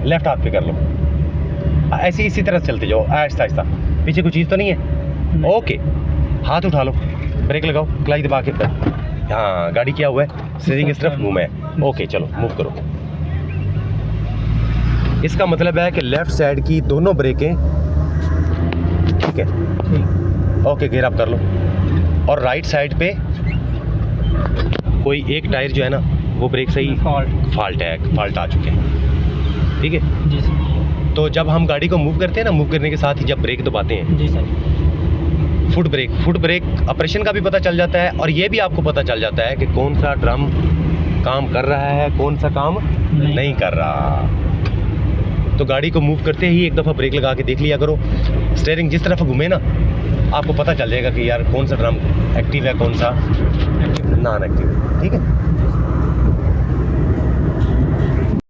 Left हाथ पे कर लो, ऐसे इसी तरह चलते जाओ आहिस्ता आहिस्ता। पीछे कोई चीज़ तो नहीं है? ओके, हाथ उठा लो, ब्रेक लगाओ, क्लच दबा के। हाँ, गाड़ी क्या हुआ है, स्टीयरिंग इस तरफ घूमा है। ओके चलो मूव करो। इसका मतलब है कि लेफ्ट साइड की दोनों ब्रेकें ठीक है। ओके, गियर अप कर लो। और राइट साइड पे कोई एक टायर जो है ना वो ब्रेक सही फॉल्ट आ चुके हैं, ठीक है जी सर। तो जब हम गाड़ी को मूव करते हैं ना, मूव करने के साथ ही जब ब्रेक दबाते हैं, जी सर। फुट ब्रेक ऑपरेशन का भी पता चल जाता है, और ये भी आपको पता चल जाता है कि कौन सा ड्रम काम कर रहा है, कौन सा काम नहीं कर रहा। तो गाड़ी को मूव करते ही एक दफ़ा ब्रेक लगा के देख लिया करो। स्टीयरिंग जिस तरफ घूमे ना, आपको पता चल जाएगा कि यार कौन सा ड्रम एक्टिव है, कौन सा नॉन एक्टिव है, ठीक है।